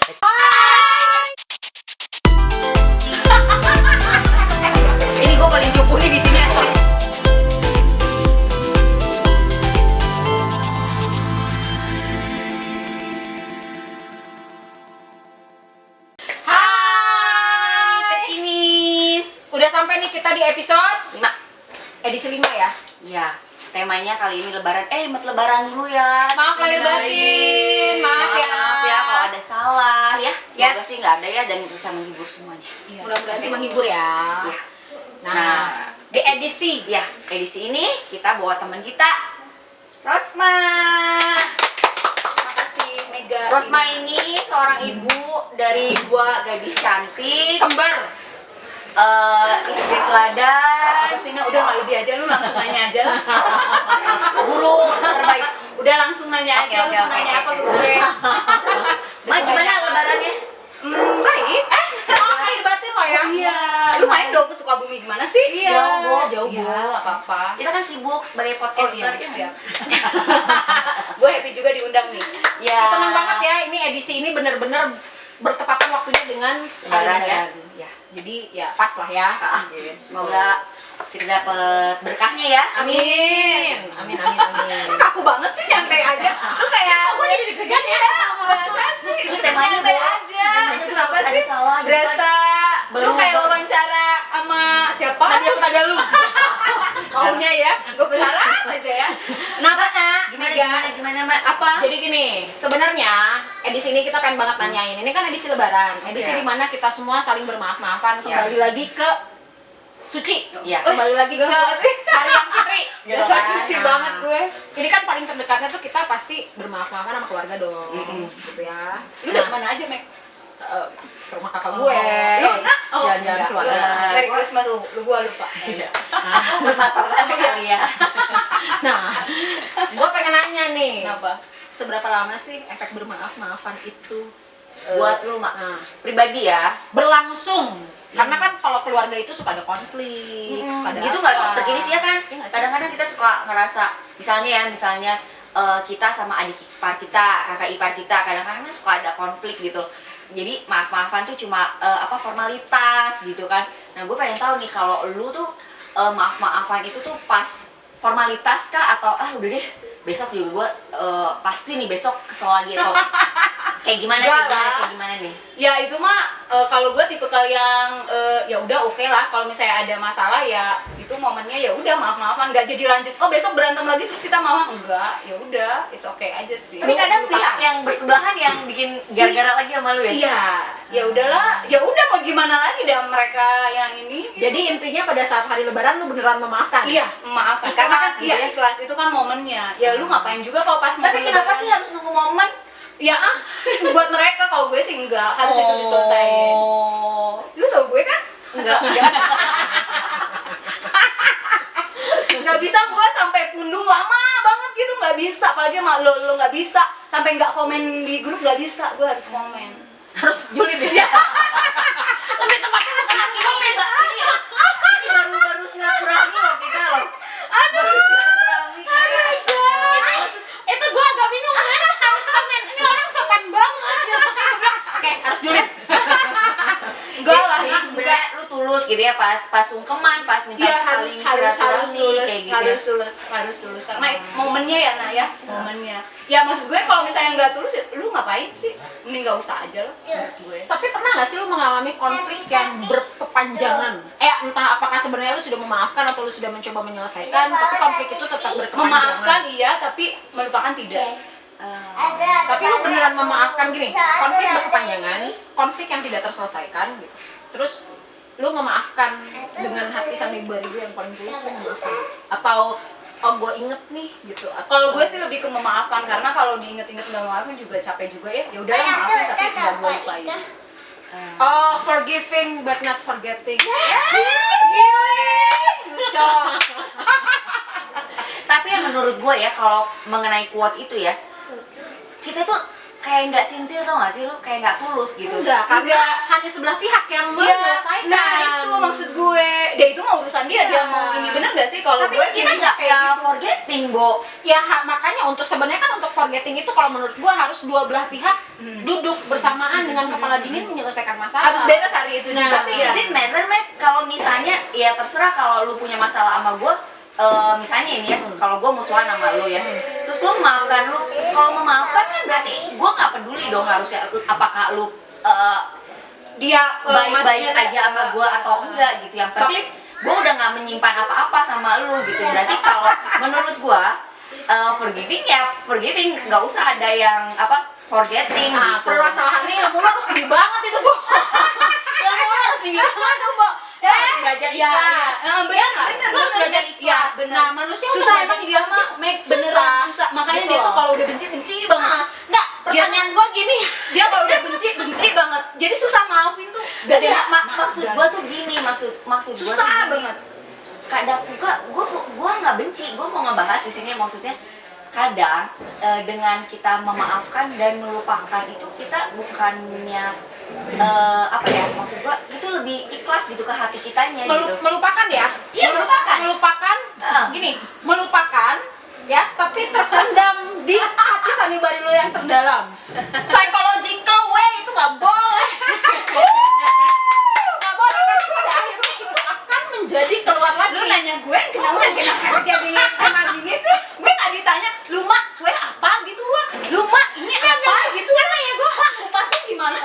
Ini gue paling cupu nih di sini asli. Hai, Tekinis. Udah sampai nih kita di episode 5. edisi 5 ya. Iya, temanya kali ini lebaran. Lebaran dulu ya. Maaf lahir batin, maaf ya. Maaf ya kalau ada salah ya. Semoga Yes. sih nggak ada ya dan bisa menghibur semuanya. Mudah-mudahan sih menghibur ya. Iya. Nah, di edisi Ya, edisi ini kita bawa teman kita, Rosma. makasih Mega. Rosma ini seorang ibu dari dua gadis cantik, kembar. istri teladan, Apa sih, Nak? Udah nggak lebih aja, lu langsung nanya aja lah. guru terbaik. Udah langsung nanya Oke, aja, oke, lu mau oke, nanya apa oke. ke gue? Ma, gimana lebarannya? Baik. Maaf lahir batin lo ya. Iya. Lu main dong ke Sukabumi gimana sih? Iya. Jauh, Bo. Jauh, Iya. Bo. Apa-apa. Kita kan sibuk sebagai Oh podcaster. iya, siap. Gue happy juga diundang nih. Ya. Seneng banget ya, ini edisi ini bener-bener bertepatan waktunya dengan Lebaran ya. Ya. Jadi ya pas lah ya. Gitu. Semoga kita dapat berkahnya ya. Amin. Amin, amin, amin. Kaku banget sih, nyantai aja. Lu kayak gue jadi deg-degan ya. Masa sih? Ini temanya nyantai Bo. aja. Temanya tuh takut ada salah gitu kan. Berasa lu kayak wawancara sama siapa? Nadia Hutagalung. Maunya ya, gue berharap aja ya. Kenapa nak? Gimana Mbak? Apa? Jadi gini, sebenarnya edisi ini kita pengen banget nanyain. Ini kan edisi Lebaran, edisi Iya. dimana kita semua saling bermaaf-maafan. Iya. Kembali lagi ke suci. Iya. Kembali lagi ke hari yang fitri. Gitu Dasar kan. suci banget gue. Ini kan paling terdekatnya tuh kita pasti bermaaf-maafan sama keluarga dong. Mm-mm. Gitu ya. Lu dari mana aja, Mek? Ke rumah kakak gue. Lu, nak? Jalan-jalan enggak. keluarga. Lu Merry Christmas lu gua lupa. Bermanfaat kali ya. Nah, gue pengen nanya nih. Kenapa? Seberapa lama sih efek bermaaf-maafan itu Buat lu, Mak. nah, Pribadi ya. berlangsung? Karena kan kalau keluarga itu suka ada konflik, suka ada Gitu apa. nggak terkini sih ya kan? Iya nggak sih? Kadang-kadang kita suka ngerasa, misalnya kita sama adik ipar kita, kakak ipar kita, kadang-kadang kan suka ada konflik gitu. Jadi maaf-maafan tuh cuma formalitas gitu kan. Nah, gue pengen tahu nih kalau lu tuh maaf-maafan itu tuh pas formalitas kah atau udah deh besok juga gue pasti nih besok kesel lagi atau kayak gimana Enggak nih? lah. Kayak gimana nih? Ya itu mah kalau gue tipe yang ya udah oke lah. Kalau misalnya ada masalah ya itu momennya ya udah maaf-maafan, nggak jadi lanjut. Oh besok berantem lagi terus kita maaf enggak? Ya udah, it's okay aja sih. Tapi kadang pihak yang bersebelahan yang bikin gara-gara lagi sama lu ya? Iya, ya udahlah, ya udah mau gimana lagi dah mereka yang ini. Jadi intinya pada saat hari Lebaran lu beneran memaafkan? Iya, maafkan. Ikhlas Karena kan gitu iya ya. ikhlas itu kan momennya. Ya lu ngapain juga kalau pas momen Tapi kenapa Lebaran? sih harus nunggu momen? Ya buat mereka, kalau gue sih enggak, harus itu diselesain. Oh. Lu tau gue kan? Enggak. Nggak bisa gue sampai pundung lama banget gitu, nggak bisa. Apalagi sama lo nggak bisa sampai nggak komen di grup, nggak bisa. Gue harus komen. Harus julid ya? Tapi tempatnya bukan lagi komen, Mbak. Ini baru silaturahmi loh kita loh. Baru silaturahmi kita. Itu gue agak bingung kan, harus komen. Ini orang sopan banget gitu. Oke, gue bilang, oke, harus julid. Enggak lah, Jadi enggak. sebenarnya lu tulus gitu ya pas sungkeman, pas minta Iya harus saling tulus, silaturahmi, kayak gitu. harus tulus karena momennya ya nak ya, momennya. Ya maksud gue kalau misalnya nggak tulus, ya, lu ngapain sih? Mending nggak usah aja lah menurut gue. Tapi pernah nggak sih lu mengalami konflik yang berkepanjangan? Entah apakah sebenarnya lu sudah memaafkan atau lu sudah mencoba menyelesaikan, tapi konflik itu tetap berkepanjangan. Memaafkan iya, tapi melupakan tidak. Tapi lu beneran memaafkan gini, konflik berkepanjangan, konflik yang tidak terselesaikan gitu. Terus lu memaafkan dengan hati sambil beribu yang paling tulus, lu memaafkan. Atau gue inget nih gitu. Kalau gue sih lebih ke memaafkan karena kalau diinget-inget nggak memaafkan juga capek juga ya. Ya udahlah maafin tapi nggak gue lupain. Oh, forgiving but not forgetting. Cucok. Tapi yang menurut gue ya kalau mengenai quote itu ya, kita tuh kayak nggak sincere tau gak sih, lu kayak nggak tulus gitu. Enggak, karena hanya sebelah pihak yang Iya, menyelesaikan. nah itu maksud gue. Dia itu mau urusan dia, dia mau ini, bener gak sih kalau Tapi gue kan kita jadinya nggak kayak gitu. forgetting, Bo. Ya makanya untuk sebenarnya kan untuk forgetting itu kalau menurut gua harus dua belah pihak duduk bersamaan dengan kepala dingin menyelesaikan masalah. Harus beres hari itu Nah, juga. Tapi Iya. is it matter, Matt? Kalau misalnya, ya terserah kalau lu punya masalah sama gue, misalnya ini ya, kalau gue musuhan sama lu ya, terus gue memaafkan lu, kalau memaafkan kan berarti gue nggak peduli dong harusnya apakah lu Dia baik-baik maksudnya, aja sama gue atau enggak gitu. Yang penting gue udah nggak menyimpan apa-apa sama lu gitu. Berarti kalau menurut gue forgiving ya forgiving, nggak usah ada yang forgetting Nah, gitu. permasalahannya ilmu lu harus tinggi banget itu, Bu. Ilmu lu harus tinggi banget itu, Bu. Ya, harus belajar Iya, ikhlas. bener, Iya, lu harus belajar Iya, ikhlas. bener. Nah, manusia untuk Susah belajar emang dia ikhlas mah, tuh beneran susah. Makanya Gitu dia tuh loh. kalau udah benci banget. Enggak, pertanyaan gua gini. Dia kalau udah benci banget. Jadi susah maafin tuh. Jadi Dari- maksud gue tuh gini, maksud gue tuh Susah gini. banget. Kadang gue nggak benci, gue mau ngebahas di sini maksudnya kadang dengan kita memaafkan dan melupakan itu kita bukannya maksud gue itu lebih ikhlas gitu ke hati kitanya gitu. Melupakan ya? Iya, melupakan. Melupakan. Gini, melupakan ya, tapi terpendam di hati sanubari lo yang terdalam. Psychological way itu nggak boleh. Nggak boleh, karena pada akhirnya itu akan menjadi keluar lagi. Lu nanya gue kenapa jadi emang gini sih? Gue gak ditanya, lu mak gue apa gitu mak? Lu mak ini apa gitu? Karena ya gue mak kupatnya gimana?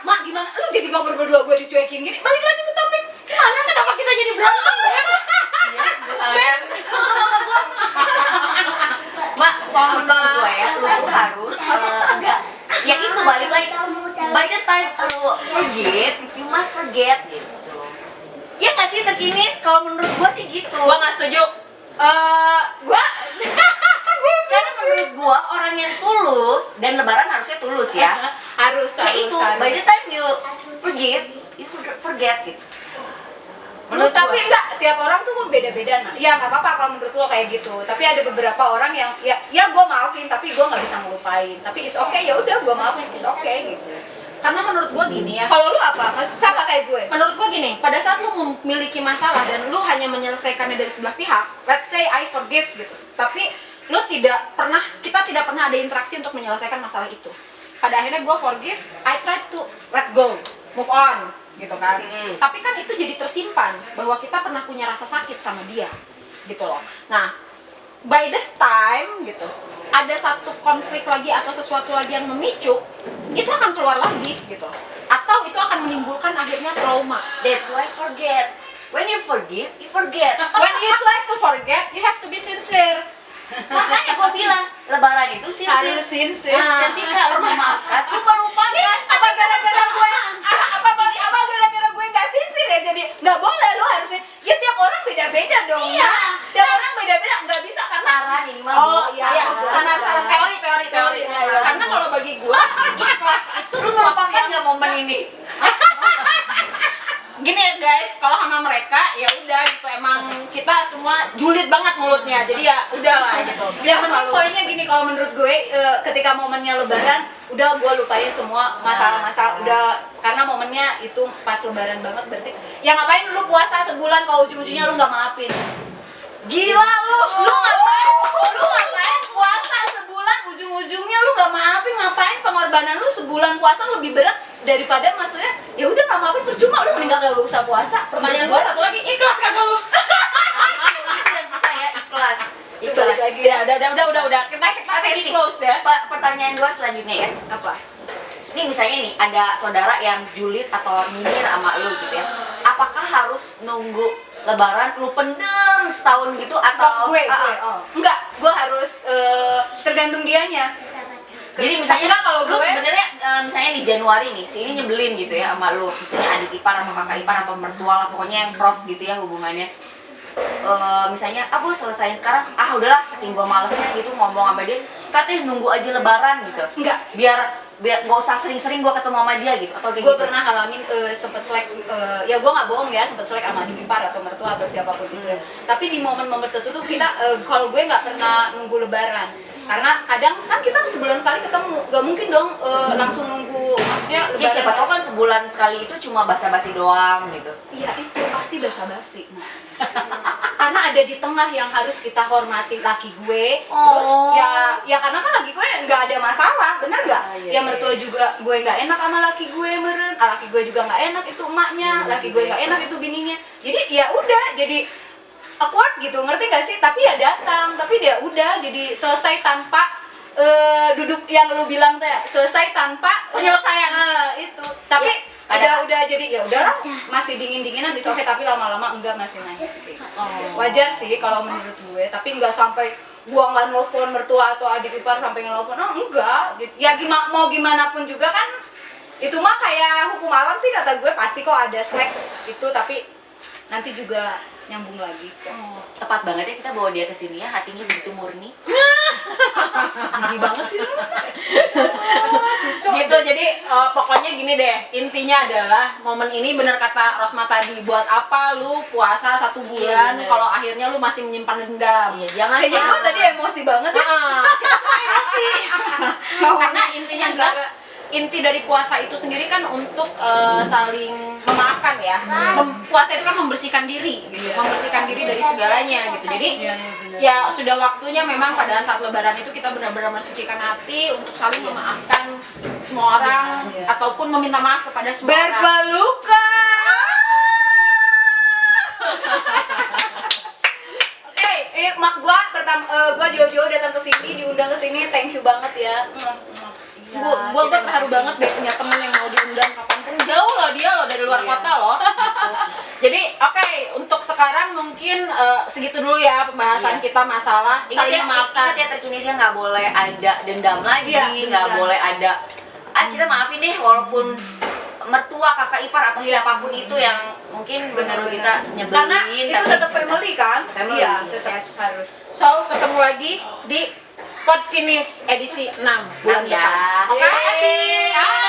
Mak gimana? Lu jadi ngobrol berdua gue dicuekin gini. Balik lagi ke topik. Gimana? Kenapa kita jadi berantem? Iya, suka sama gue. Mak, kalau menurut gue ya, lu tuh harus enggak. Ya itu balik lagi. By the time lu forget, you must forget gitu. Ya nggak sih terkini? Kalau menurut gue sih gitu. Gua nggak setuju. Gue Karena menurut gua orang yang tulus dan lebaran harusnya tulus ya. harus Ya itu by the time you forgive, you forget gitu. Menurut tapi enggak, tiap orang tuh beda-beda. Nah, ya nggak apa-apa kalau menurut lo kayak gitu. Tapi ada beberapa orang yang ya gue maafin, tapi gue nggak bisa ngelupain. Tapi it's okay, ya udah gue maafin, it's okay gitu. Karena menurut gua gini ya. Kalau lu apa? Maksud sama kayak gue? Menurut gua gini, pada saat lu memiliki masalah dan lu hanya menyelesaikannya dari sebelah pihak, let's say I forgive gitu, tapi lu kita tidak pernah ada interaksi untuk menyelesaikan masalah itu. Pada akhirnya gua forgive, I try to let go, move on, gitu kan. Tapi kan itu jadi tersimpan bahwa kita pernah punya rasa sakit sama dia, gitu loh. Nah, by the time gitu, ada satu konflik lagi atau sesuatu lagi yang memicu, itu akan keluar lagi gitu. Atau itu akan menimbulkan akhirnya trauma. That's why forget. When you forgive, you forget. When you try to forget, you have to be sincere. Makanya gua bilang, lebaran itu Harus sincere. sincere. Ketika lu memaafkan, lu melupakan. Apa gara-gara gue? Apa gara-gara gue nggak sincere ya? Jadi nggak boleh lu harusnya. Ya tiap orang beda-beda dong. Iya. Ya. Tiap orang beda-beda, nggak bisa karena Saran ini mah. Oh, Bu. iya. Iya, Saran. saran teori. Iya. Karena kalau bagi gua, ikhlas itu Lu sesuatu melupakan yang nggak momen ini? gini ya guys, kalau sama mereka ya udah gitu, emang kita semua julid banget mulutnya, jadi ya udahlah gitu. yang penting poinnya gini, kalau menurut gue ketika momennya lebaran udah gue lupain semua masalah-masalah udah, karena momennya itu pas lebaran banget, berarti ya ngapain lu puasa sebulan kalau ujung-ujungnya lu nggak maafin? Gila lu ngapain puasa sebulan ujung-ujungnya lu nggak maafin? Ngapain pengorbanan lu sebulan puasa lebih berat daripada maksudnya ya udah nggak maafin percuma lu mending gak usah puasa. Pertanyaan gua satu lagi, ikhlas kagak lu? Itu yang susah ya, ikhlas. Itu balik lagi. Ya udah. Kita Tapi case gini, close ya. pertanyaan gua selanjutnya ya. Apa? Nih misalnya nih, ada saudara yang julid atau nyinyir sama lu gitu ya. Apakah harus nunggu lebaran lu pendem setahun gitu atau gue enggak, gue harus tergantung dianya. Jadi misalnya Enggak, kalau lu gue- sebenarnya misalnya di Januari nih, si ini nyebelin gitu ya sama lu, misalnya adik ipar atau kakak ipar atau mertua lah, pokoknya yang cross gitu ya hubungannya. Misalnya, gue selesain sekarang, udahlah saking gue malesnya gitu ngomong sama dia, katanya nunggu aja lebaran gitu. Enggak. Biar nggak usah sering-sering gue ketemu sama dia gitu atau kayak Gue gitu. pernah ngalamin sempet selek, ya gue nggak bohong ya, sempet selek sama adik ipar atau mertua atau siapapun itu ya. Tapi di momen-momen tertentu tuh kita, kalau gue nggak pernah nunggu lebaran. Karena kadang kan kita sebulan sekali ketemu, gak mungkin dong langsung nunggu, maksudnya Ya siapa tahu kan sebulan sekali itu cuma basa-basi doang gitu. Iya itu pasti basa-basi. Karena ada di tengah yang harus kita hormati laki gue. Terus ya karena kan laki gue nggak ada masalah, bener nggak? Ya mertua juga gue nggak enak sama laki gue meren, laki gue juga nggak enak itu emaknya, laki gue nggak enak itu bininya. Jadi ya udah jadi awkward gitu, ngerti gak sih? Tapi ya datang, tapi dia udah jadi selesai tanpa duduk yang lu bilang teh, selesai tanpa Penyelesaian. itu. Tapi Ya, udah jadi ya udahlah, masih dingin-dinginan bisa oke, tapi lama-lama enggak, masih nanya gitu. Wajar sih kalau menurut gue, tapi enggak sampai gua nggak nelfon mertua atau adik ipar sampai ngelopon. Oh enggak, ya mau gimana pun juga kan itu mah kayak hukum alam sih kata gue, pasti kok ada slack itu, tapi nanti juga nyambung lagi kok. Tepat banget ya kita bawa dia ke sini ya, hatinya begitu murni. Jijik banget sih lu. Gitu, jadi pokoknya gini deh, intinya adalah momen ini bener kata Rosma tadi, buat apa lu puasa 1 bulan bener. kalau akhirnya lu masih menyimpan dendam. Iya, jangan Kayaknya gue tadi emosi banget ya. Kita semua emosi. Karena intinya adalah inti dari puasa itu sendiri kan untuk saling memaafkan ya. Puasa itu kan membersihkan diri gitu, membersihkan diri dari segalanya gitu. Jadi ya sudah waktunya memang pada saat lebaran itu kita benar-benar mensucikan hati untuk saling memaafkan semua orang ataupun meminta maaf kepada semua orang. Berpelukan. Mak gua gua jauh-jauh datang ke sini, diundang ke sini, thank you banget ya. Gue terharu banget deh punya temen yang mau diundang kapanpun, jauh loh dia loh dari luar kota loh gitu. Jadi oke, untuk sekarang mungkin segitu dulu ya pembahasan kita masalah Ingat saling ya, memaafkan. ingat ya terkinisnya nggak boleh ada dendam lagi, nggak boleh ada kita maafin deh walaupun mertua, kakak ipar atau siapapun itu yang mungkin menurut kita nyebelin. Karena itu tapi- tetap family kan? Family, Iya, tetap yes. harus. So ketemu lagi di Podkinis edisi 6 bulan ya. depan. Oke. Terima kasih.